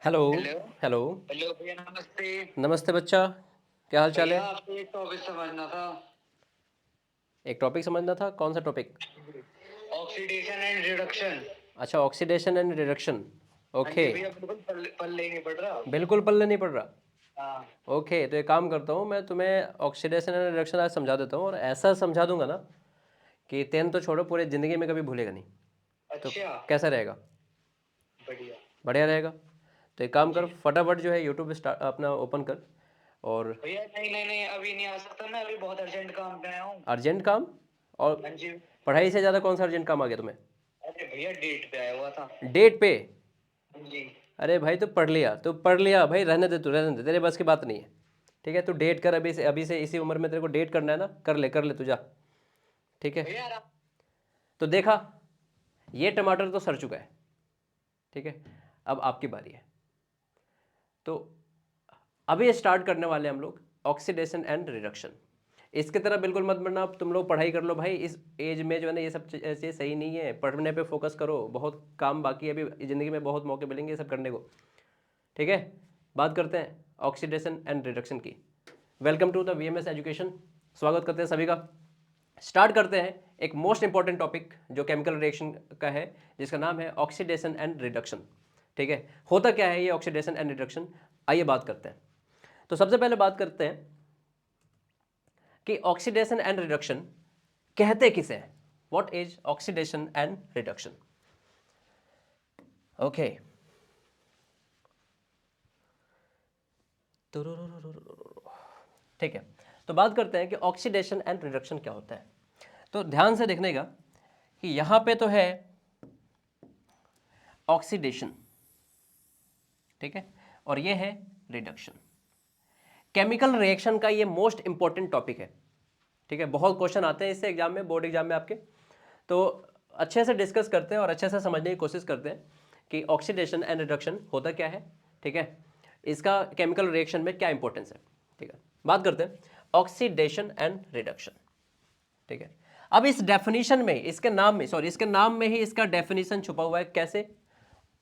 Hello. Hello. Hello. Hello भैया, नमस्ते। नमस्ते बच्चा, क्या हाल चाल है? भैया, आपसे एक टॉपिक समझना था। एक टॉपिक समझना था, कौन सा टॉपिक? Oxidation and reduction. अच्छा, ऑक्सीडेशन एंड रिडक्शन। हाँ ओके। जी भैया, बिल्कुल पल्ले पल्ले ही नहीं पड़ रहा। बिल्कुल पल्ले नहीं पड़ रहा। हाँ। ओके, तो एक काम करता हूँ, मैं तुम्हें ऑक्सीडेशन एंड रिडक्शन आज समझा देता हूँ, और ऐसा समझा दूंगा ना कि तेन तो छोड़ो, पूरे ज़िंदगी में कभी भूलेगा नहीं। तो अच्छा। कैसा रहेगा? बढ़िया। बढ़िया रहेगा। तो एक हाँ काम कर, जी। फटाफट जो है यूट्यूब स्टार्ट अपना ओपन कर। और भैया, नहीं नहीं नहीं, अभी नहीं आ सकता, मैं अभी बहुत अर्जेंट काम पे आया हूँ। अर्जेंट काम? और हाँ जी। पढ़ाई से ज़्यादा कौन सा अर्जेंट काम आ गया तुम्हें? अरे भैया, डेट पे आया हुआ था। डेट पे? हाँ जी। अरे भाई, तो पढ़ लिया तो पढ़ लिया भाई, रहने दे, तू रहने दे, तेरे बस की बात नहीं है। ठीक है, तू डेट कर, अभी से इसी उम्र में तेरे को डेट करना है ना, कर ले तू, जा। ठीक है। भैया तो देखा, ये टमाटर तो सड़ चुका है। ठीक है, अब आपकी बारी है। तो अभी स्टार्ट करने वाले हम लोग ऑक्सीडेशन एंड रिडक्शन। इसकी तरह बिल्कुल मत बनना, अब तुम लोग पढ़ाई कर लो भाई, इस एज में जो है ना, ये सब चीज़ सही नहीं है, पढ़ने पे फोकस करो, बहुत काम बाकी है अभी, ज़िंदगी में बहुत मौके मिलेंगे ये सब करने को। ठीक है, बात करते हैं ऑक्सीडेशन एंड रिडक्शन की। Welcome to the VMS education. स्वागत करते हैं सभी का। स्टार्ट करते हैं एक मोस्ट इंपॉर्टेंट टॉपिक जो केमिकल रिएक्शन का है, जिसका नाम है ऑक्सीडेशन एंड रिडक्शन। ठीक है, होता क्या है ये ऑक्सीडेशन एंड रिडक्शन, आइए बात करते हैं। तो सबसे पहले बात करते हैं कि ऑक्सीडेशन एंड रिडक्शन कहते किसे हैं। What is oxidation and reduction? Okay, ठीक है। तो बात करते हैं कि ऑक्सीडेशन एंड रिडक्शन क्या होता है। तो ध्यान से देखने का कि यहां पे तो है ऑक्सीडेशन, ठीक है, और ये है रिडक्शन। केमिकल रिएक्शन का ये मोस्ट इंपॉर्टेंट टॉपिक है। ठीक है, बहुत क्वेश्चन आते हैं इससे एग्जाम में, बोर्ड एग्जाम में आपके। तो अच्छे से डिस्कस करते हैं और अच्छे से समझने की कोशिश करते हैं कि ऑक्सीडेशन एंड रिडक्शन होता क्या है। ठीक है, इसका केमिकल रिएक्शन में क्या इंपॉर्टेंस है। ठीक है, बात करते हैं ऑक्सीडेशन एंड रिडक्शन। ठीक है, अब इस डेफिनेशन में, इसके नाम में, सॉरी, इसके नाम में ही इसका डेफिनेशन छुपा हुआ है। कैसे?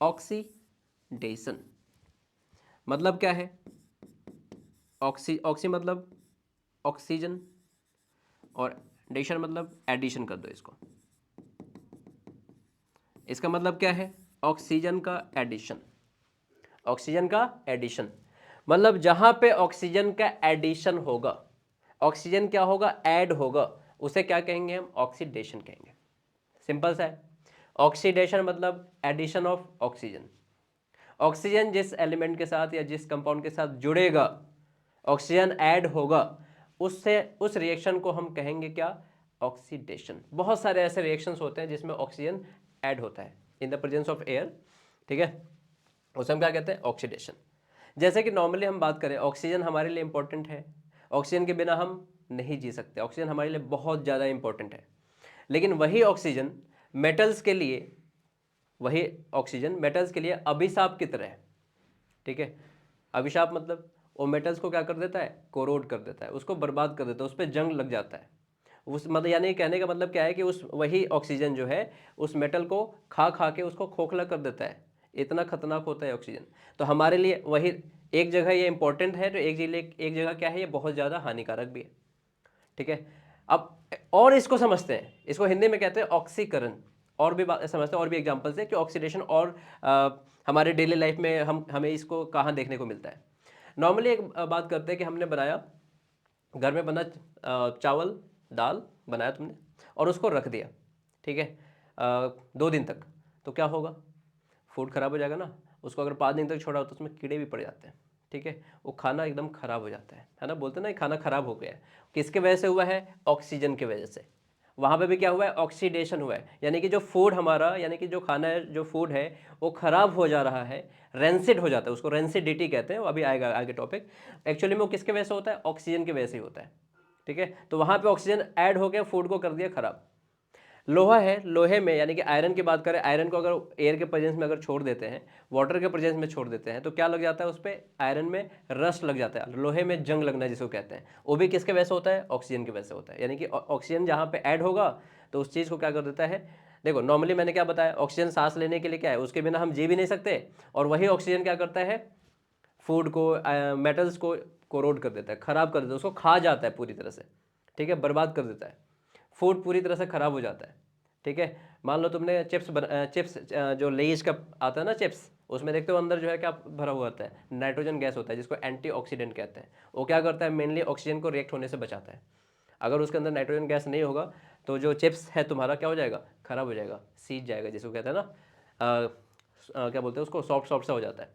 ऑक्सीडेशन मतलब क्या है? ऑक्सी मतलब ऑक्सीजन, और डेशन मतलब एडिशन कर दो इसको। इसका मतलब क्या है? ऑक्सीजन का एडिशन। ऑक्सीजन का एडिशन मतलब जहां पे ऑक्सीजन का एडिशन होगा, ऑक्सीजन क्या होगा? ऐड होगा, उसे क्या कहेंगे हम? ऑक्सीडेशन कहेंगे। सिंपल सा है। ऑक्सीडेशन मतलब एडिशन ऑफ ऑक्सीजन। ऑक्सीजन जिस एलिमेंट के साथ या जिस कंपाउंड के साथ जुड़ेगा, ऑक्सीजन ऐड होगा, उससे उस रिएक्शन को हम कहेंगे क्या? ऑक्सीडेशन। बहुत सारे ऐसे रिएक्शंस होते हैं जिसमें ऑक्सीजन ऐड होता है in the presence of air. ठीक है, उसे हम क्या कहते हैं? ऑक्सीडेशन। जैसे कि नॉर्मली हम बात करें, ऑक्सीजन हमारे लिए इंपॉर्टेंट है, ऑक्सीजन के बिना हम नहीं जी सकते, ऑक्सीजन हमारे लिए बहुत ज़्यादा इंपॉर्टेंट है। लेकिन वही ऑक्सीजन मेटल्स के लिए, वही ऑक्सीजन मेटल्स के लिए अभिशाप की तरह है। ठीक है, अभिशाप मतलब वो मेटल्स को क्या कर देता है? कोरोड कर देता है, उसको बर्बाद कर देता है, उस पर जंग लग जाता है। उस मतलब, यानी कहने का मतलब क्या है कि उस वही ऑक्सीजन जो है उस मेटल को खा खा के उसको खोखला कर देता है। इतना खतरनाक होता है ऑक्सीजन। तो हमारे लिए वही, एक जगह ये इंपॉर्टेंट है, तो एक जगह क्या है, ये बहुत ज़्यादा हानिकारक भी है। ठीक है, अब और इसको समझते हैं, इसको हिंदी में कहते हैं ऑक्सीकरण। और भी बात समझते हैं, और भी एग्जांपल्स है कि ऑक्सीडेशन और हमारे डेली लाइफ में हमें इसको कहाँ देखने को मिलता है। नॉर्मली एक बात करते हैं कि हमने बनाया, घर में बना चावल दाल बनाया तुमने, और उसको रख दिया। ठीक है, 2 दिन तक, तो क्या होगा? फूड खराब हो जाएगा ना। उसको अगर 5 दिन तक छोड़ा हो तो उसमें कीड़े भी पड़ जाते हैं। ठीक है, वो खाना एकदम खराब हो जाता है ना, बोलते हैं ना ये खाना खराब हो गया है। किसके वजह से हुआ है? ऑक्सीजन की वजह से। वहाँ पे भी क्या हुआ है? ऑक्सीडेशन हुआ है, यानी कि जो फूड हमारा, यानी कि जो खाना है, जो फूड है, वो खराब हो जा रहा है, रेंसिड हो जाता है, उसको रेंसिडिटी कहते हैं, वो अभी आएगा आगे टॉपिक। एक्चुअली में वो किसके वजह से होता है? ऑक्सीजन की वजह से ही होता है। ठीक है, तो वहाँ पे ऑक्सीजन ऐड हो गया, फूड को कर दिया खराब। लोहा है, लोहे में यानी कि आयरन की बात करें, आयरन को अगर एयर के प्रेजेंस में अगर छोड़ देते हैं, वाटर के प्रेजेंस में छोड़ देते हैं, तो क्या लग जाता है उस पर? आयरन में रस्ट लग जाता है, लोहे में जंग लगना जिसको कहते हैं। वो भी किसके वजह से होता है? ऑक्सीजन की वजह से होता है। यानी कि ऑक्सीजन जहाँ पे ऐड होगा तो उस चीज़ को क्या कर देता है? देखो नॉर्मली मैंने क्या बताया, ऑक्सीजन सांस लेने के लिए क्या है, उसके बिना हम जी भी नहीं सकते, और वही ऑक्सीजन क्या करता है, फूड को, मेटल्स को कोरोड कर देता है, खराब कर देता है, उसको खा जाता है पूरी तरह से, ठीक है, बर्बाद कर देता है, फूड पूरी तरह से खराब हो जाता है, ठीक है। मान लो तुमने चिप्स जो लेज का आता है ना चिप्स, उसमें देखते हो अंदर जो है क्या भरा हुआ होता है, नाइट्रोजन गैस होता है जिसको एंटीऑक्सीडेंट कहते हैं। वो क्या करता है, मेनली ऑक्सीजन को रिएक्ट होने से बचाता है। अगर उसके अंदर नाइट्रोजन गैस नहीं होगा तो जो चिप्स है तुम्हारा क्या हो जाएगा, खराब हो जाएगा, सीज जाएगा, जिसको कहते हैं ना क्या बोलते हैं उसको, सॉफ्ट सॉफ्ट सा हो जाता है।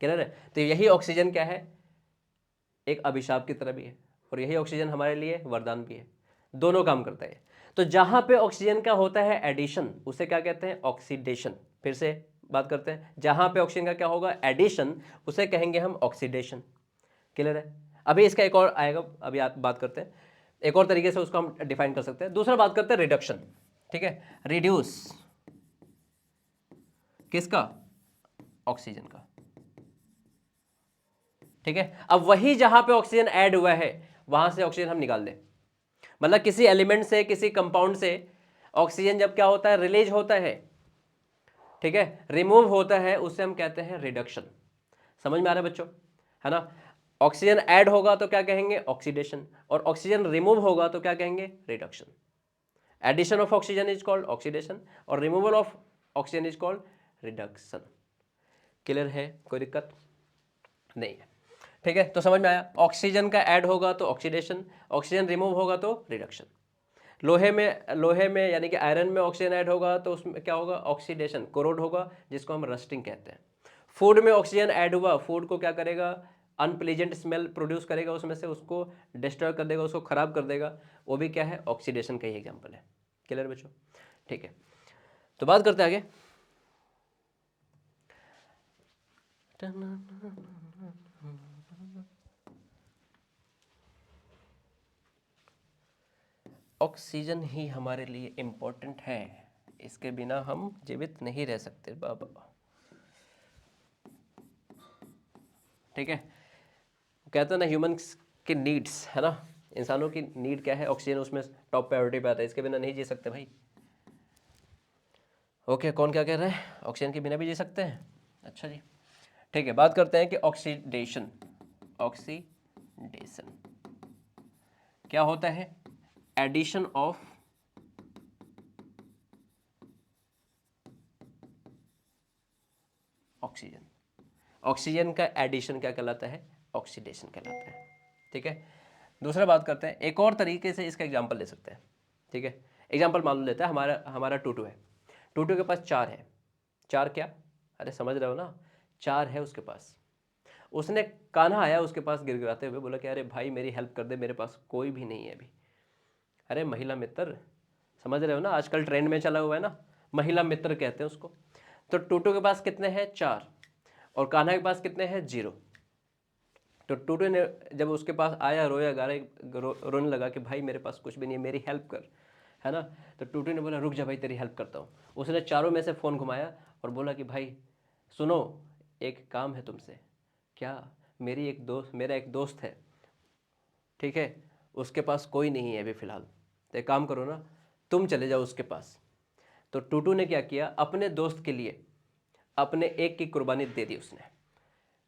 क्लियर है। तो यही ऑक्सीजन क्या है, एक अभिशाप की तरह भी है, और यही ऑक्सीजन हमारे लिए वरदान भी है, दोनों काम करता है। तो जहां पे ऑक्सीजन का होता है एडिशन, उसे क्या कहते हैं, ऑक्सीडेशन। फिर से बात करते हैं, जहां पे ऑक्सीजन का क्या होगा, एडिशन, उसे कहेंगे हम ऑक्सीडेशन। क्लियर है। अभी इसका एक और आएगा, अभी आप बात करते हैं, एक और तरीके से उसको हम डिफाइन कर सकते हैं। दूसरा बात करते हैं रिडक्शन, ठीक है, रिड्यूस किसका, ऑक्सीजन का, ठीक है। अब वही जहां पे ऑक्सीजन ऐड हुआ है वहां से ऑक्सीजन हम निकाल दें, मतलब किसी एलिमेंट से, किसी कंपाउंड से ऑक्सीजन जब क्या होता है, रिलीज होता है, ठीक है, रिमूव होता है, उससे हम कहते हैं रिडक्शन। समझ में आ रहा है बच्चों, है ना। ऑक्सीजन ऐड होगा तो क्या कहेंगे, ऑक्सीडेशन, और ऑक्सीजन रिमूव होगा तो क्या कहेंगे, reduction. Addition of oxygen is called oxidation, और removal of oxygen is called reduction. Clear है, कोई दिक्कत नहीं है, ठीक है। तो समझ में आया, ऑक्सीजन का ऐड होगा तो ऑक्सीडेशन, ऑक्सीजन रिमूव होगा तो रिडक्शन। लोहे में यानी कि आयरन में ऑक्सीजन ऐड होगा तो उसमें क्या होगा, ऑक्सीडेशन, कोरोड होगा, जिसको हम रस्टिंग कहते हैं। फूड में ऑक्सीजन ऐड हुआ, फूड को क्या करेगा, अनप्लीजेंट स्मेल प्रोड्यूस करेगा उसमें से, उसको डिस्ट्रॉय कर देगा, उसको खराब कर देगा, वो भी क्या है, ऑक्सीडेशन का ही एग्जाम्पल है। क्लियर बच्चों, ठीक है। तो बात करते हैं आगे। ऑक्सीजन ही हमारे लिए इम्पोर्टेंट है, इसके बिना हम जीवित नहीं रह सकते बाबा, ठीक है। कहते हैं ना ह्यूमंस की नीड्स, है ना, इंसानों की नीड क्या है, ऑक्सीजन उसमें टॉप प्रायोरिटी पे आता है, इसके बिना नहीं जी सकते भाई। ओके, कौन क्या कह रहा है, ऑक्सीजन के बिना भी जी सकते हैं, अच्छा जी, ठीक है। बात करते हैं कि ऑक्सीडेशन, ऑक्सीडेशन क्या होता है, एडिशन ऑफ ऑक्सीजन। ऑक्सीजन का एडिशन क्या कहलाता है, ऑक्सीडेशन कहलाता है, ठीक है। दूसरा बात करते हैं, एक और तरीके से इसका एग्जांपल ले सकते हैं, ठीक है। एग्जांपल मान लेते हैं, हमारा हमारा टूटू है, टूटू के पास चार है, चार क्या, अरे समझ रहे हो ना, चार है उसके पास। उसने, कान्हा आया उसके पास गिड़गिड़ाते हुए, बोला कि अरे भाई मेरी हेल्प कर दे, मेरे पास कोई भी नहीं है अभी। अरे महिला मित्र, समझ रहे हो ना, आजकल ट्रेंड में चला हुआ है ना, महिला मित्र कहते हैं उसको। तो टूटू के पास कितने हैं, चार, और कान्हा के पास कितने हैं, जीरो। तो टूटू ने जब उसके पास आया, रोया रोने लगा कि भाई मेरे पास कुछ भी नहीं है, मेरी हेल्प कर, है ना। तो टूटू ने बोला रुक जा भाई, तेरी हेल्प करता हूँ। उसने चारों में से फ़ोन घुमाया और बोला कि भाई सुनो, एक काम है तुमसे। क्या, मेरा एक दोस्त है, ठीक है, उसके पास कोई नहीं है अभी फ़िलहाल, तो एक काम करो ना, तुम चले जाओ उसके पास। तो टूटू ने क्या किया, अपने दोस्त के लिए अपने एक की कुर्बानी दे दी उसने,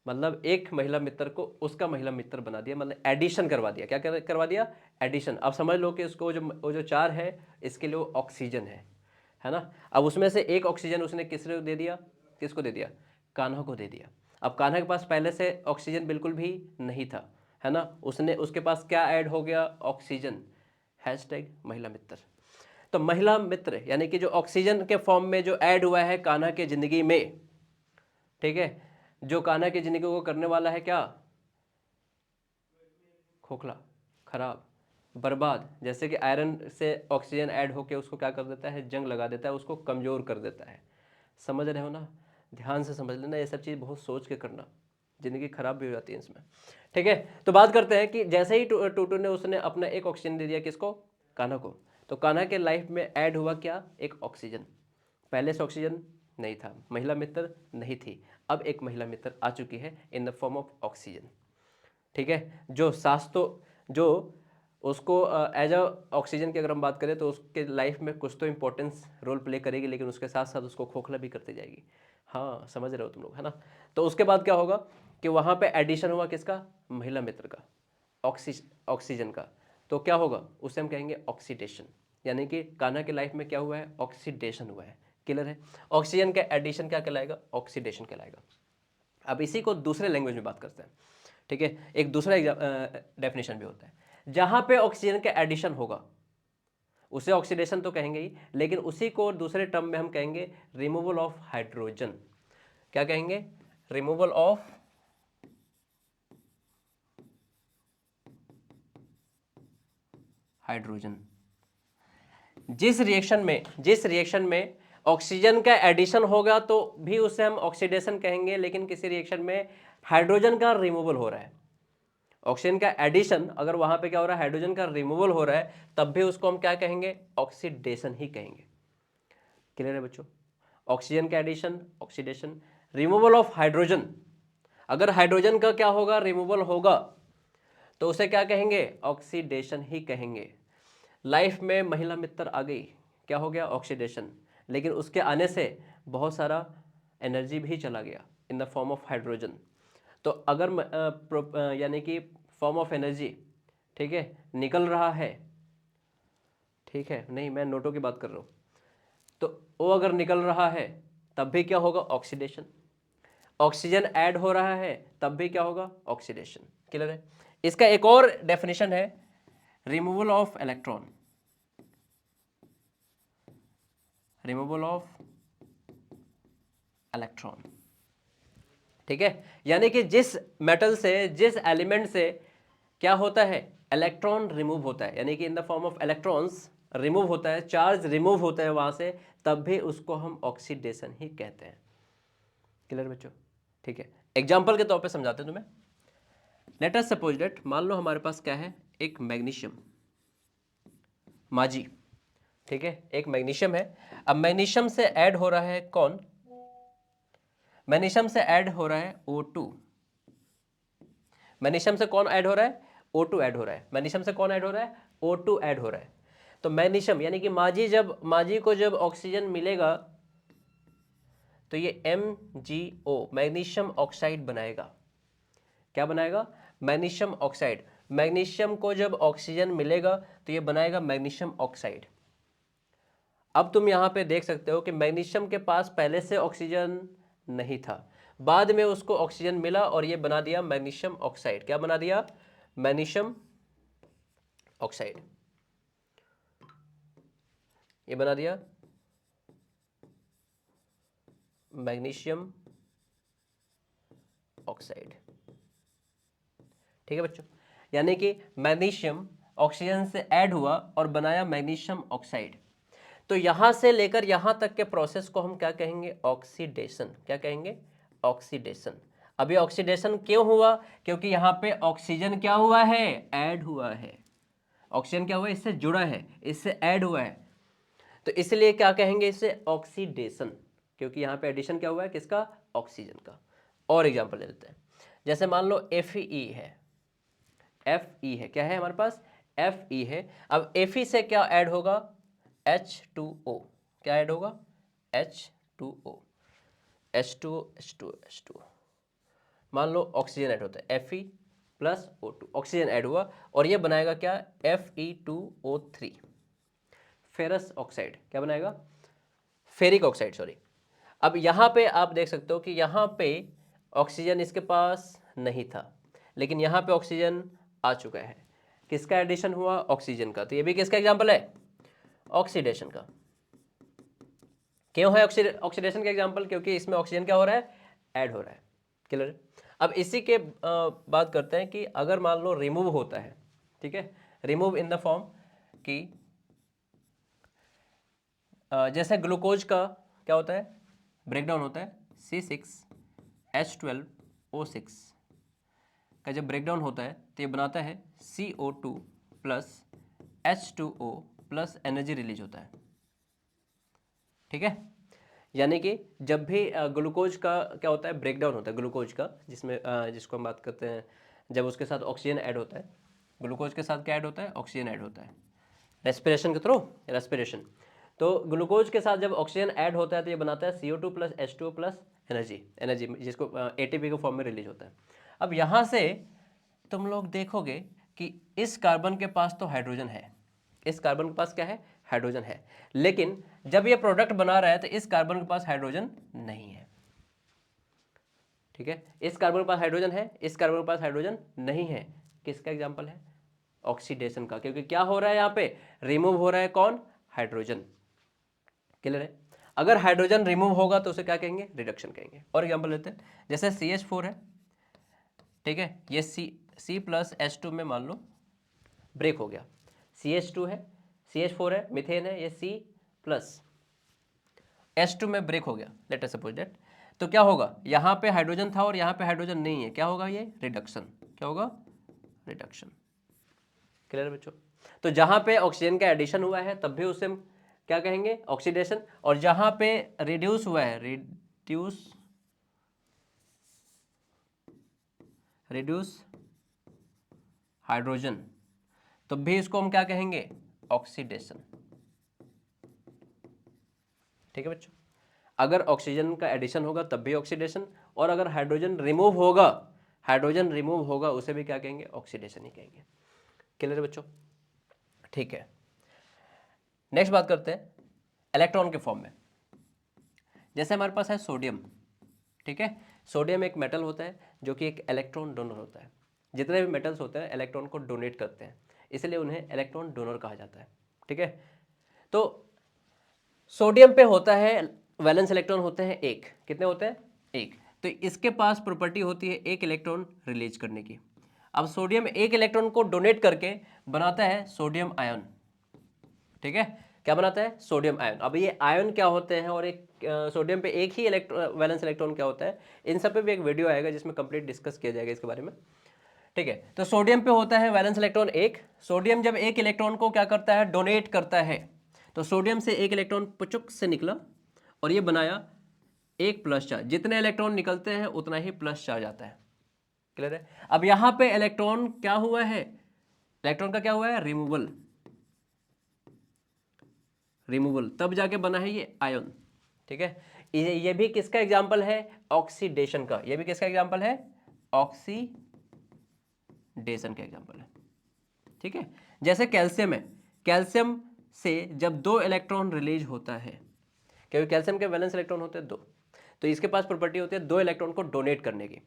मतलब एक महिला मित्र को उसका महिला मित्र बना दिया, मतलब एडिशन करवा दिया। क्या करवा दिया, एडिशन। अब समझ लो कि उसको वो जो चार है, इसके लिए वो ऑक्सीजन है ना। अब उसमें से एक ऑक्सीजन उसने किसको दे दिया, किसको दे दिया, कान्हा को दे दिया। अब कान्हा के पास पहले से ऑक्सीजन बिल्कुल भी नहीं था, है ना, उसने, उसके पास क्या ऐड हो गया, ऑक्सीजन, हैशटैग महिला मित्र। तो महिला मित्र यानी कि जो ऑक्सीजन के फॉर्म में जो ऐड हुआ है कान्हा के जिंदगी में, ठीक है, जो कान्हा की जिंदगी को करने वाला है क्या, खोखला, खराब, बर्बाद। जैसे कि आयरन से ऑक्सीजन ऐड होकर उसको क्या कर देता है, जंग लगा देता है, उसको कमज़ोर कर देता है। समझ रहे हो ना, ध्यान से समझ लेना, ये सब चीज़ बहुत सोच के करना, ज़िंदगी खराब भी हो जाती है इसमें, ठीक है। तो बात करते हैं कि जैसे ही टूटू ने उसने अपना एक ऑक्सीजन दे दिया, किसको, कान्हा को, तो कान्हा के लाइफ में ऐड हुआ क्या, एक ऑक्सीजन। पहले से ऑक्सीजन नहीं था, महिला मित्र नहीं थी, अब एक महिला मित्र आ चुकी है in the form of oxygen, ठीक है। जो सांस तो, जो उसको एज अ ऑक्सीजन की अगर हम बात करें तो उसके लाइफ में कुछ तो इम्पोर्टेंस रोल प्ले करेगी, लेकिन उसके साथ साथ उसको खोखला भी करती जाएगी। हाँ, समझ रहे हो तुम लोग, है ना। तो उसके बाद क्या होगा कि वहाँ पे एडिशन हुआ किसका, महिला मित्र का, ऑक्सीजन का। तो क्या होगा, उसे हम कहेंगे ऑक्सीडेशन। यानी कि कान्हा की लाइफ में क्या हुआ है, ऑक्सीडेशन हुआ है। क्लियर है। ऑक्सीजन का एडिशन क्या कहलाएगा, ऑक्सीडेशन कहलाएगा। अब इसी को दूसरे लैंग्वेज में बात करते हैं, ठीक है। एक दूसरा डेफिनेशन भी होता है, जहां पे ऑक्सीजन का एडिशन होगा उसे ऑक्सीडेशन तो कहेंगे ही, लेकिन उसी को दूसरे टर्म में हम कहेंगे रिमूवल ऑफ हाइड्रोजन। क्या कहेंगे, रिमूवल ऑफ हाइड्रोजन। जिस रिएक्शन में ऑक्सीजन का एडिशन होगा तो भी उसे हम ऑक्सीडेशन कहेंगे, लेकिन किसी रिएक्शन में हाइड्रोजन का रिमूवल हो रहा है, ऑक्सीजन का एडिशन अगर वहां पे क्या हो रहा है, हाइड्रोजन का रिमूवल हो रहा है, तब भी उसको हम क्या कहेंगे, ऑक्सीडेशन ही कहेंगे। क्लियर है बच्चों। ऑक्सीजन का addition oxidation, removal of hydrogen, अगर हाइड्रोजन का क्या होगा, रिमूवल होगा, तो उसे क्या कहेंगे, ऑक्सीडेशन ही कहेंगे। लाइफ में महिला मित्र आ गई, क्या हो गया, ऑक्सीडेशन। लेकिन उसके आने से बहुत सारा एनर्जी भी चला गया in the form of hydrogen. तो अगर यानी कि फॉर्म ऑफ एनर्जी, ठीक है, निकल रहा है, ठीक है, नहीं मैं नोटों की बात कर रहा हूँ, तो वो अगर निकल रहा है तब भी क्या होगा, ऑक्सीडेशन। ऑक्सीजन ऐड हो रहा है तब भी क्या होगा, ऑक्सीडेशन। क्लियर है। इसका एक और डेफिनेशन है, removal of electron, removal of electron, ठीक है। यानी कि जिस मेटल से, जिस एलिमेंट से क्या होता है, इलेक्ट्रॉन रिमूव होता है, यानी कि in the form of electrons remove होता है, चार्ज रिमूव होता है वहां से, तब भी उसको हम ऑक्सीडेशन ही कहते हैं। क्लियर बच्चों, ठीक है। एग्जाम्पल के तौर पे समझाते हैं तुम्हें। लेट अस सपोज दैट, मान लो हमारे पास क्या है, एक मैग्नीशियम, माजी, ठीक है, एक मैग्नीशियम है। अब मैग्नीशियम से ऐड हो रहा है कौन, मैग्नीशियम से ऐड हो रहा है O2। मैग्नीशियम से कौन ऐड हो रहा है, O2 ऐड हो रहा है। मैग्नीशियम से कौन ऐड हो रहा है, O2 ऐड हो रहा है। तो मैग्नीशियम यानी कि माजी को जब ऑक्सीजन मिलेगा तो ये MgO, मैग्नीशियम ऑक्साइड बनाएगा। क्या बनाएगा, मैग्नीशियम ऑक्साइड। मैग्नीशियम को जब ऑक्सीजन मिलेगा तो ये बनाएगा मैग्नीशियम ऑक्साइड। अब तुम यहां पे देख सकते हो कि मैग्नीशियम के पास पहले से ऑक्सीजन नहीं था, बाद में उसको ऑक्सीजन मिला और ये बना दिया मैग्नीशियम ऑक्साइड। क्या बना दिया, मैग्नीशियम ऑक्साइड, ये बना दिया मैग्नीशियम ऑक्साइड। ठीक है बच्चों, यानी कि मैग्नीशियम ऑक्सीजन से ऐड हुआ और बनाया मैग्नीशियम ऑक्साइड। तो यहां से लेकर यहां तक के प्रोसेस को हम क्या कहेंगे, ऑक्सीडेशन। क्या कहेंगे, ऑक्सीडेशन। अभी ऑक्सीडेशन क्यों हुआ, क्योंकि यहां पे ऑक्सीजन क्या हुआ है, ऐड हुआ है। ऑक्सीजन क्या हुआ है, इससे जुड़ा है, इससे ऐड हुआ है, तो इसलिए क्या कहेंगे, इसे ऑक्सीडेशन, क्योंकि यहां पे एडिशन क्या हुआ है, किसका, ऑक्सीजन का। और एग्जांपल ले लेते हैं, जैसे मान लो Fe है, Fe है, क्या है हमारे पास, Fe है। अब Fe से क्या ऐड होगा, H2O। क्या ऐड होगा, H2O, H2O, H2O, H2O। मान लो ऑक्सीजन ऐड होता है, Fe plus O2, oxygen add हुआ और ये बनाएगा क्या, Fe2O3, फेरस ऑक्साइड। क्या बनाएगा, फेरिक ऑक्साइड, सॉरी। अब यहाँ पे आप देख सकते हो कि यहाँ पे ऑक्सीजन इसके पास नहीं था, लेकिन यहाँ पे ऑक्सीजन आ चुका है। किसका एडिशन हुआ, ऑक्सीजन का। तो ये भी किसका एग्जाम्पल है, ऑक्सीडेशन का। क्यों है ऑक्सीडेशन का एग्जाम्पल, क्योंकि इसमें ऑक्सीजन क्या हो रहा है, ऐड हो रहा है। क्लियर। अब इसी के बात करते हैं कि अगर मान लो रिमूव होता है, ठीक है, रिमूव इन द फॉर्म कि जैसे ग्लूकोज का क्या होता है, ब्रेकडाउन होता है, C6H12O6 का जब ब्रेकडाउन होता है तो ये बनाता है CO2 plus H2O plus energy release होता है। ठीक है, यानी कि जब भी ग्लूकोज का क्या होता है, ब्रेकडाउन होता है ग्लूकोज का, जिसमें जिसको हम बात करते हैं, जब उसके साथ ऑक्सीजन ऐड होता है, ग्लूकोज के साथ क्या ऐड होता है, ऑक्सीजन ऐड होता है रेस्पिरेशन के थ्रू, रेस्पिरेशन। तो ग्लूकोज के साथ जब ऑक्सीजन ऐड होता है तो ये बनाता है CO2 plus H2O plus energy, energy जिसको ATP के फॉर्म में रिलीज होता है। अब यहाँ से तुम लोग देखोगे कि इस कार्बन के पास तो हाइड्रोजन है, इस कार्बन के पास क्या है, हाइड्रोजन है, लेकिन जब ये प्रोडक्ट बना रहा है तो इस कार्बन के पास हाइड्रोजन नहीं है। ठीक है, इस कार्बन के पास हाइड्रोजन है, इस कार्बन के पास हाइड्रोजन नहीं है। किसका एग्जांपल है, ऑक्सीडेशन का, क्योंकि क्या हो रहा है यहाँ पे, रिमूव हो रहा है कौन, हाइड्रोजन। क्लियर है। अगर हाइड्रोजन रिमूव होगा तो उसे क्या कहेंगे, रिडक्शन कहेंगे। और एग्जांपल लेते हैं, जैसे CH4 है, ठीक है, ये C प्लस H2 में मान लो ब्रेक हो गया, CH2 है, CH4 है, मीथेन है, ये C प्लस H2 में ब्रेक हो गया, लेट अस सपोज दैट। तो क्या होगा, यहाँ पे हाइड्रोजन था और यहाँ पे हाइड्रोजन नहीं है, क्या होगा, ये रिडक्शन, क्या होगा, रिडक्शन। क्लियर बच्चों। तो जहाँ पे ऑक्सीजन का एडिशन हुआ है तब भी उसे हम क्या कहेंगे, ऑक्सीडेशन, और जहाँ पे रिड्यूस हुआ है, रिड्यूस हाइड्रोजन, तब भी इसको हम क्या कहेंगे, ऑक्सीडेशन। ठीक है बच्चों, अगर ऑक्सीजन का एडिशन होगा तब भी ऑक्सीडेशन, और अगर हाइड्रोजन रिमूव होगा, हाइड्रोजन रिमूव होगा उसे भी क्या कहेंगे, ऑक्सीडेशन ही कहेंगे। क्लियर है बच्चों। ठीक है, नेक्स्ट बात करते हैं इलेक्ट्रॉन के फॉर्म में। जैसे हमारे पास है सोडियम, ठीक है, सोडियम एक मेटल होता है जो कि एक इलेक्ट्रॉन डोनर होता है। जितने भी मेटल्स होते हैं इलेक्ट्रॉन को डोनेट करते हैं, इसलिए उन्हें इलेक्ट्रॉन डोनर कहा जाता है। ठीक है, तो सोडियम पे होता है वैलेंस इलेक्ट्रॉन होते हैं एक, कितने होते हैं, एक। तो इसके पास प्रॉपर्टी होती है एक इलेक्ट्रॉन रिलीज करने की। अब सोडियम एक इलेक्ट्रॉन को डोनेट करके बनाता है सोडियम आयन। ठीक है, क्या बनाता है, सोडियम आयन। अब ये आयन क्या होते हैं, और एक सोडियम पे एक ही वैलेंस इलेक्ट्रॉन क्या होता है, इन सब पे भी एक वीडियो आएगा जिसमें कंप्लीट डिस्कस किया जाएगा इसके बारे में। ठीक है, तो सोडियम पे होता है वैलेंस इलेक्ट्रॉन एक। सोडियम जब एक इलेक्ट्रॉन को क्या करता है, डोनेट करता है, तो सोडियम से एक इलेक्ट्रॉन पुचुक से निकला और ये बनाया एक प्लस चार्ज। जितने इलेक्ट्रॉन निकलते हैं उतना ही प्लस चार्ज आता है। क्लियर है। अब यहां पे इलेक्ट्रॉन क्या हुआ है, इलेक्ट्रॉन का क्या हुआ है, रिमूवल, रिमूवल, तब जाके बना है ये आयन। ठीक है, ये भी किसका एग्जाम्पल है, ऑक्सीडेशन का। ये भी किसका एग्जाम्पल है, ऑक्सीडेशन का एग्जाम्पल है। ठीक है, जैसे कैल्शियम है, कैल्शियम से जब दो इलेक्ट्रॉन रिलीज होता है, क्योंकि कैल्शियम के वैलेंस इलेक्ट्रॉन होते हैं दो, तो इसके पास प्रॉपर्टी होती है दो इलेक्ट्रॉन को डोनेट करने की।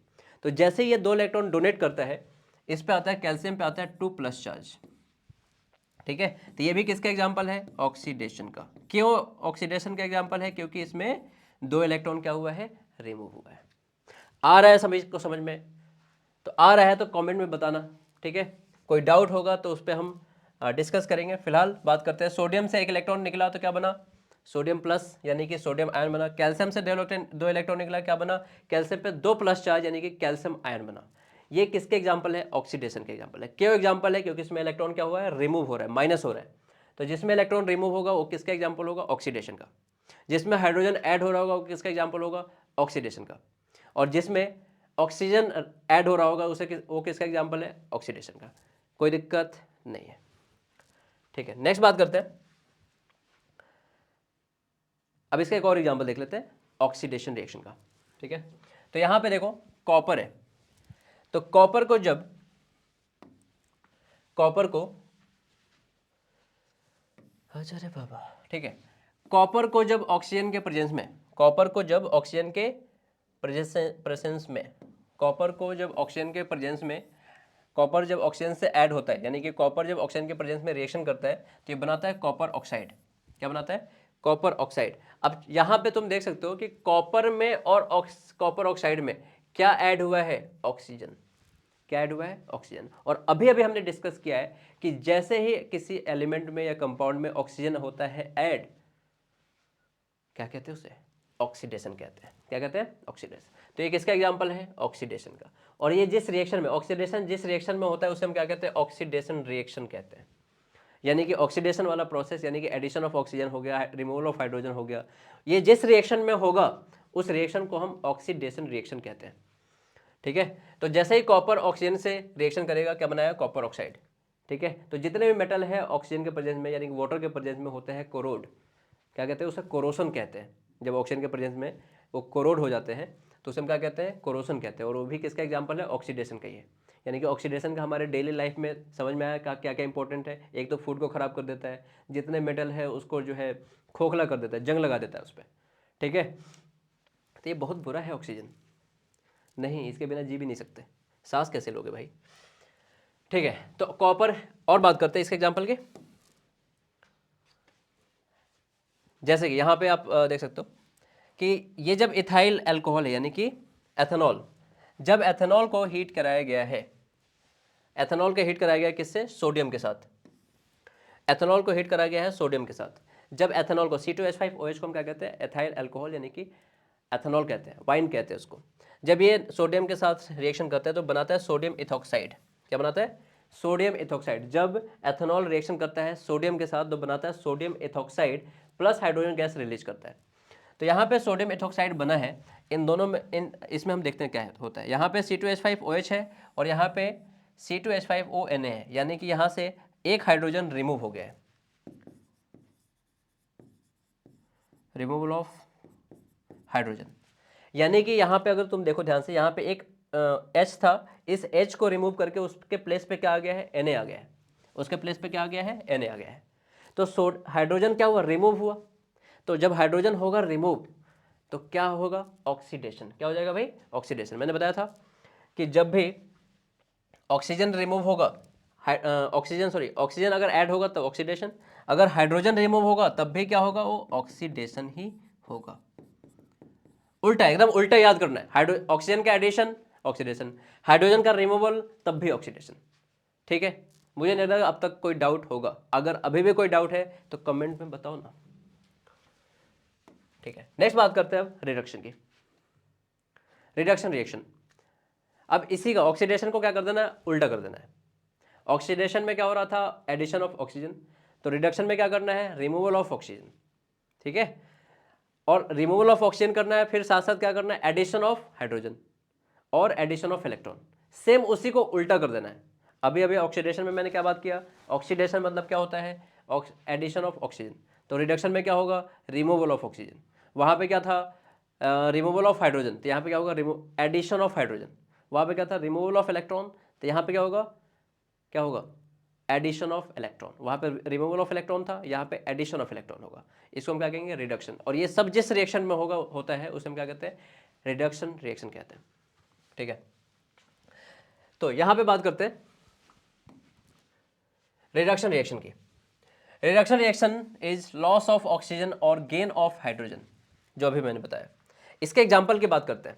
तो जैसे ये दो इलेक्ट्रॉन डोनेट करता है, इस पे आता है, कैल्शियम पे आता है 2+ चार्ज। ठीक है, तो ये भी किसका एग्जाम्पल है, ऑक्सीडेशन का। क्यों ऑक्सीडेशन का एग्जाम्पल है, क्योंकि इसमें दो इलेक्ट्रॉन क्या हुआ है, रिमूव हुआ है। आ रहा है समझ में, तो आ रहा है तो कमेंट में बताना। ठीक है, कोई डाउट होगा तो उस पर हम डिस्कस करेंगे। फिलहाल बात करते हैं, सोडियम से एक इलेक्ट्रॉन निकला तो क्या बना, सोडियम प्लस, यानी कि सोडियम आयन बना। कैल्शियम से दो इलेक्ट्रॉन निकला, क्या बना, कैल्शियम पे 2+ चार्ज, यानी कि कैल्शियम आयन बना। ये किसके एग्जाम्पल है, ऑक्सीडेशन के एग्जाम्पल है। क्यों एग्जाम्पल है, क्योंकि इसमें इलेक्ट्रॉन क्या हुआ है, रिमूव हो रहा है, माइनस हो रहा है। तो जिसमें इलेक्ट्रॉन रिमूव होगा वो किसका एग्जाम्पल होगा, ऑक्सीडेशन का। जिसमें हाइड्रोजन ऐड हो रहा होगा वो किसका एग्जाम्पल होगा, ऑक्सीडेशन का। और जिसमें ऑक्सीजन ऐड हो रहा होगा उसे वो किसका एग्जाम्पल है, ऑक्सीडेशन का। कोई दिक्कत नहीं है। ठीक है, नेक्स्ट बात करते हैं। अब इसका एक और एग्जाम्पल देख लेते हैं, ऑक्सीडेशन रिएक्शन का। ठीक है, तो यहां पे देखो कॉपर है, तो कॉपर को अरे बाबा, ठीक है, कॉपर को जब ऑक्सीजन के प्रेजेंस में, कॉपर को जब ऑक्सीजन के प्रेजेंस में, कॉपर को जब ऑक्सीजन के प्रेजेंस में, कॉपर जब ऑक्सीजन से ऐड होता है, यानी कि कॉपर जब ऑक्सीजन के प्रेजेंस में रिएक्शन करता है तो ये बनाता है कॉपर ऑक्साइड। क्या बनाता है, कॉपर ऑक्साइड। अब यहाँ पे तुम देख सकते हो कि कॉपर में और कॉपर ऑक्साइड में क्या ऐड हुआ है, ऑक्सीजन। क्या ऐड हुआ है, ऑक्सीजन। और अभी अभी हमने डिस्कस किया है कि जैसे ही किसी एलिमेंट में या कंपाउंड में ऑक्सीजन होता है ऐड, क्या कहते हैं उसे, ऑक्सीडेशन कहते हैं। क्या कहते हैं, ऑक्सीडेशन। तो ये किसका एग्जांपल है, ऑक्सीडेशन का। और ये जिस रिएक्शन में, ऑक्सीडेशन जिस रिएक्शन में होता है उसे हम क्या कहते हैं, ऑक्सीडेशन रिएक्शन कहते हैं। यानी कि ऑक्सीडेशन वाला प्रोसेस, यानी कि एडिशन ऑफ ऑक्सीजन हो गया, रिमूवल ऑफ हाइड्रोजन हो गया, ये जिस रिएक्शन में होगा उस रिएक्शन को हम ऑक्सीडेशन रिएक्शन कहते हैं। ठीक है, तो जैसे ही कॉपर ऑक्सीजन से रिएक्शन करेगा, क्या बनाया, कॉपर ऑक्साइड। ठीक है। तो जितने भी मेटल है ऑक्सीजन के प्रेजेंस में यानी कि वाटर के प्रेजेंस में होते हैं कोरोड, क्या कहते हैं उसे, कोरोसन कहते हैं। जब ऑक्सीजन के प्रेजेंस में वो कोरोड हो जाते हैं तो उसे हम क्या कहते हैं, कोरोसन कहते हैं। और वो भी किसका एग्जाम्पल है, ऑक्सीडेशन का ही है। यानी कि ऑक्सीडेशन का हमारे डेली लाइफ में समझ में आया क्या क्या इंपॉर्टेंट है। एक तो फूड को ख़राब कर देता है, जितने मेटल है उसको जो है खोखला कर देता है, जंग लगा देता है उस पर, ठीक है। तो ये बहुत बुरा है ऑक्सीजन, नहीं इसके बिना जी भी नहीं सकते, सांस कैसे लोगे भाई, ठीक है। तो कॉपर, और बात करते हैं इसके एग्जाम्पल के। जैसे कि यहाँ पे आप देख सकते हो कि ये जब इथाइल अल्कोहल है यानी कि एथेनॉल, जब एथेनॉल को हीट कराया गया है, एथेनॉल को हीट कराया गया है किससे, सोडियम के साथ। एथेनॉल को हीट कराया गया है सोडियम के साथ। जब एथेनॉल को C2H5OH को हम क्या कहते हैं, एथाइल अल्कोहल यानी कि एथेनॉल कहते हैं, वाइन कहते हैं उसको। जब ये सोडियम के साथ रिएक्शन करता है तो बनाता है सोडियम इथॉक्साइड। क्या बनाता है, सोडियम इथॉक्साइड। जब एथेनॉल रिएक्शन करता है सोडियम के साथ तो बनाता है sodium ethoxide plus hydrogen gas release करता है। तो यहाँ पे सोडियम इथॉक्साइड बना है, इन दोनों में इसमें हम देखते हैं क्या होता है। यहाँ पे C2H5OH है और यहाँ पे C2H5ONa है, यानी कि यहाँ से एक हाइड्रोजन रिमूव हो गया है, रिमूवल ऑफ हाइड्रोजन। यानी कि यहाँ पे अगर तुम देखो ध्यान से, यहाँ पे एक H था, इस H को रिमूव करके उसके प्लेस पे क्या आ गया है, Na आ गया है। उसके प्लेस पे क्या आ गया है, Na आ गया है। तो हाइड्रोजन क्या हुआ, रिमूव हुआ। तो जब हाइड्रोजन होगा रिमूव तो क्या होगा, ऑक्सीडेशन। क्या हो जाएगा भाई, ऑक्सीडेशन। मैंने बताया था कि जब भी ऑक्सीजन रिमूव होगा, ऑक्सीजन अगर ऐड होगा तो ऑक्सीडेशन, अगर हाइड्रोजन रिमूव होगा तब भी क्या होगा, वो ऑक्सीडेशन ही होगा। उल्टा, एकदम उल्टा याद करना है। ऑक्सीजन का एडिशन ऑक्सीडेशन, हाइड्रोजन का रिमूवल तब भी ऑक्सीडेशन, ठीक है। मुझे नहीं लगा अब तक कोई डाउट होगा, अगर अभी भी कोई डाउट है तो कमेंट में बताओ ना, ठीक है। नेक्स्ट बात करते हैं अब रिडक्शन की, रिडक्शन रिएक्शन। अब इसी का ऑक्सीडेशन को क्या कर देना है, उल्टा कर देना है। ऑक्सीडेशन में क्या हो रहा था, एडिशन ऑफ ऑक्सीजन, तो रिडक्शन में क्या करना है, रिमूवल ऑफ ऑक्सीजन, ठीक है। और रिमूवल ऑफ ऑक्सीजन करना है, फिर साथ साथ क्या करना है, एडिशन ऑफ हाइड्रोजन और एडिशन ऑफ इलेक्ट्रॉन, सेम उसी को उल्टा कर देना है। अभी अभी ऑक्सीडेशन में मैंने क्या बात किया, ऑक्सीडेशन मतलब क्या होता है, एडिशन ऑफ ऑक्सीजन। तो रिडक्शन में क्या होगा, रिमूवल ऑफ ऑक्सीजन। वहाँ पे क्या था, रिमूवल ऑफ हाइड्रोजन, तो यहाँ पे क्या होगा, एडिशन ऑफ हाइड्रोजन। वहाँ पे क्या था, रिमूवल ऑफ इलेक्ट्रॉन, तो यहाँ पे क्या होगा एडिशन ऑफ इलेक्ट्रॉन। वहाँ पे रिमूवल ऑफ इलेक्ट्रॉन था, यहाँ पे एडिशन ऑफ इलेक्ट्रॉन होगा। इसको हम क्या कहेंगे, रिडक्शन। और ये सब जिस रिएक्शन में होता है उसे हम क्या कहते हैं, रिडक्शन रिएक्शन कहते हैं, ठीक है। तो यहाँ पे बात करते हैं रिडक्शन रिएक्शन की। Reduction reaction is loss of oxygen और गेन ऑफ हाइड्रोजन, जो अभी मैंने बताया। इसके एग्जाम्पल की बात करते हैं,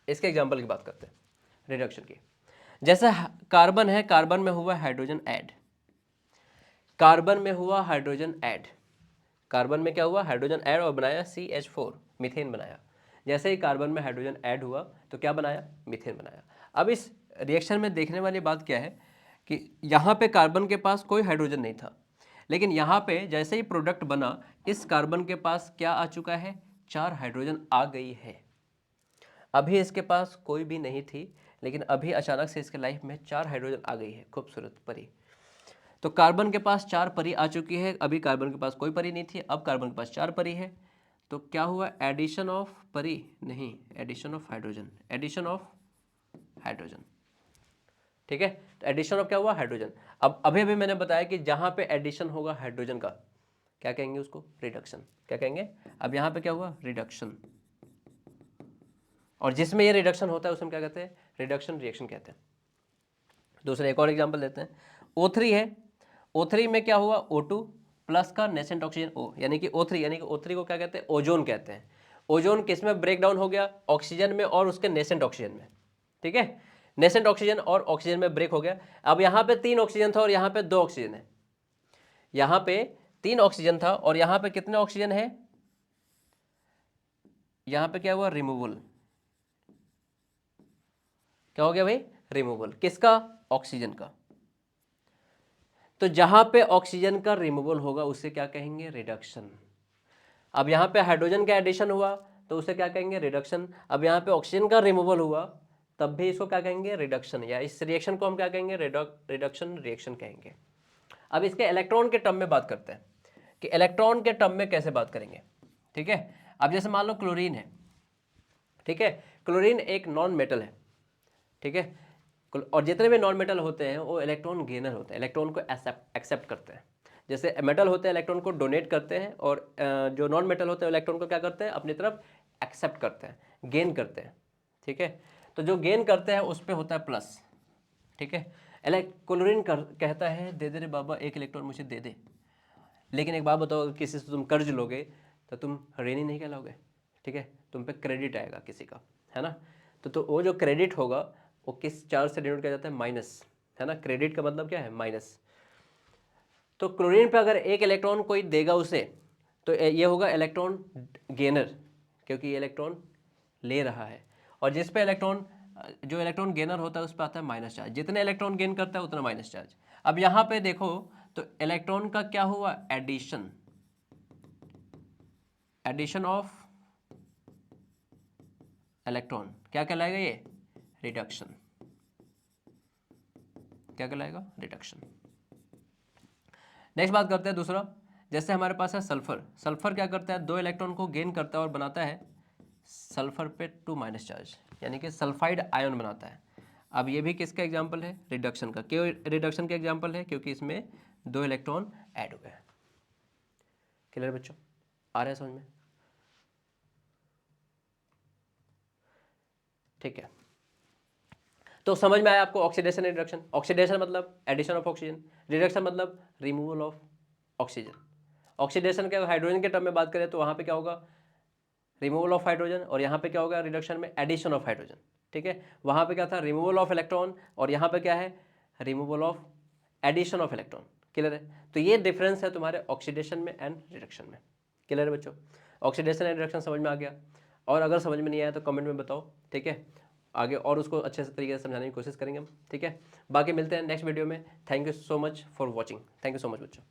इसके एग्जाम्पल की बात करते हैं रिडक्शन की। जैसे कार्बन है, कार्बन में हुआ हाइड्रोजन ऐड, कार्बन में हुआ हाइड्रोजन ऐड, कार्बन में क्या हुआ, हाइड्रोजन ऐड और बनाया CH4, मीथेन बनाया। जैसे ही कार्बन में हाइड्रोजन ऐड हुआ तो क्या बनाया, मीथेन बनाया। अब इस रिएक्शन में देखने वाली बात क्या है कि यहाँ पे कार्बन के पास कोई हाइड्रोजन नहीं था, लेकिन यहाँ पे जैसे ही प्रोडक्ट बना, इस कार्बन के पास क्या आ चुका है, 4 हाइड्रोजन आ गई है। अभी इसके पास कोई भी नहीं थी, लेकिन अभी अचानक से इसके लाइफ में 4 हाइड्रोजन आ गई है, खूबसूरत परी। तो कार्बन के पास 4 परी आ चुकी है, अभी कार्बन के पास कोई परी नहीं थी, अब कार्बन के पास 4 परी है। तो क्या हुआ, एडिशन ऑफ परी नहीं, addition of hydrogen, addition of hydrogen, ठीक है। तो एडिशन ऑफ क्या हुआ, हाइड्रोजन। अब अभी अभी मैंने बताया कि जहां पे एडिशन होगा हाइड्रोजन का क्या कहेंगे उसको, रिडक्शन। क्या कहेंगे, अब यहाँ पे क्या हुआ, रिडक्शन। और जिसमें ये रिडक्शन होता है उसे हम क्या कहते हैं, रिडक्शन रिएक्शन कहते हैं। दूसरे एक और एग्जांपल देते हैं, O3 है, O3 में क्या हुआ, O2 प्लस का नेसेंट ऑक्सीजन O, यानी कि O3, यानी कि O3 को क्या कहते हैं, ओजोन कहते हैं। ओजोन किस में ब्रेक डाउन हो गया, ऑक्सीजन में और उसके नेसेंट ऑक्सीजन में, ठीक है। नेसेंट ऑक्सीजन और ऑक्सीजन में ब्रेक हो गया। अब यहाँ पे 3 ऑक्सीजन था और यहाँ पे 2 ऑक्सीजन है, यहाँ पे 3 ऑक्सीजन था और यहाँ पे कितने ऑक्सीजन है, यहाँ पे क्या हुआ, रिमूवल। क्या हो गया भाई, रिमूवल किसका, ऑक्सीजन का। तो जहां पे ऑक्सीजन का रिमूवल होगा उसे क्या कहेंगे, रिडक्शन। अब यहाँ पे हाइड्रोजन का एडिशन हुआ तो उसे क्या कहेंगे, रिडक्शन। अब यहाँ पे ऑक्सीजन का रिमूवल हुआ तब भी इसको क्या कहेंगे, रिडक्शन, या इस रिएक्शन को हम क्या कहेंगे, रिडक्शन रिएक्शन कहेंगे। अब इसके इलेक्ट्रॉन के टर्म में बात करते हैं कि इलेक्ट्रॉन के टर्म में कैसे बात करेंगे, ठीक है। अब जैसे मान लो क्लोरीन है, ठीक है, क्लोरीन एक नॉन मेटल है, ठीक है, और जितने भी नॉन मेटल होते हैं वो इलेक्ट्रॉन गेनर होते हैं, इलेक्ट्रॉन को एक्सेप्ट करते हैं। जैसे मेटल होते हैं इलेक्ट्रॉन को डोनेट करते हैं, और जो नॉन मेटल होते हैं इलेक्ट्रॉन को क्या करते हैं, अपनी तरफ एक्सेप्ट करते हैं, गेन करते हैं, ठीक है। तो जो गेन करते हैं उस पर होता है प्लस, ठीक है। क्लोरीन कहता है दे दे रे बाबा एक इलेक्ट्रॉन मुझे दे दे, लेकिन एक बात बताओ, किसी से तुम कर्ज लोगे तो तुम ऋणी नहीं कहलाओगे, ठीक है, तुम पे क्रेडिट आएगा किसी का, है ना। तो वो जो क्रेडिट होगा वो किस चार्ज से डिनोट किया जाता है, माइनस, है ना। क्रेडिट का मतलब क्या है, माइनस। तो क्लोरीन पे अगर एक इलेक्ट्रॉन कोई देगा उसे, तो ये होगा इलेक्ट्रॉन गेनर, क्योंकि ये इलेक्ट्रॉन ले रहा है। और जिस पे इलेक्ट्रॉन, जो इलेक्ट्रॉन गेनर होता है उस पर आता है माइनस चार्ज, जितने इलेक्ट्रॉन गेन करता है उतना माइनस चार्ज। अब यहाँ पे देखो तो इलेक्ट्रॉन का क्या हुआ, एडिशन, एडिशन ऑफ इलेक्ट्रॉन क्या कहलाएगा, ये रिडक्शन, क्या कहलाएगा, रिडक्शन। नेक्स्ट बात करते हैं दूसरा, जैसे हमारे पास है सल्फर। सल्फर क्या करता है, दो इलेक्ट्रॉन को गेन करता है और बनाता है सल्फर पे 2 माइनस चार्ज, यानी कि सल्फाइड आयन बनाता है। अब ये भी किसका एग्जाम्पल है, रिडक्शन का। क्यों रिडक्शन का एग्जाम्पल है, क्योंकि इसमें 2 इलेक्ट्रॉन ऐड हुए हैं। क्लियर बच्चों, आ रहा है समझ में, ठीक है। तो समझ में आया आपको ऑक्सीडेशन रिडक्शन। ऑक्सीडेशन मतलब एडिशन ऑफ ऑक्सीजन, रिडक्शन मतलब रिमूवल ऑफ ऑक्सीजन। ऑक्सीडेशन के हाइड्रोजन के टर्म में बात करें तो वहाँ पे क्या होगा, रिमूवल ऑफ हाइड्रोजन, और यहाँ पे क्या होगा रिडक्शन में, एडिशन ऑफ हाइड्रोजन, ठीक है। वहाँ पे क्या था, रिमूवल ऑफ इलेक्ट्रॉन, और यहाँ पे क्या है, removal of addition of electron. Clear है। तो ये डिफरेंस है तुम्हारे ऑक्सीडेशन में एंड रिडक्शन में। क्लियर है बच्चों, ऑक्सीडेशन एंड रिडक्शन समझ में आ गया। और अगर समझ में नहीं आया तो कमेंट में बताओ, ठीक है, आगे और उसको अच्छे से तरीके से समझाने की कोशिश करेंगे हम, ठीक है। बाकी मिलते हैं नेक्स्ट वीडियो में। Thank you so much for watching, thank you so much बच्चों।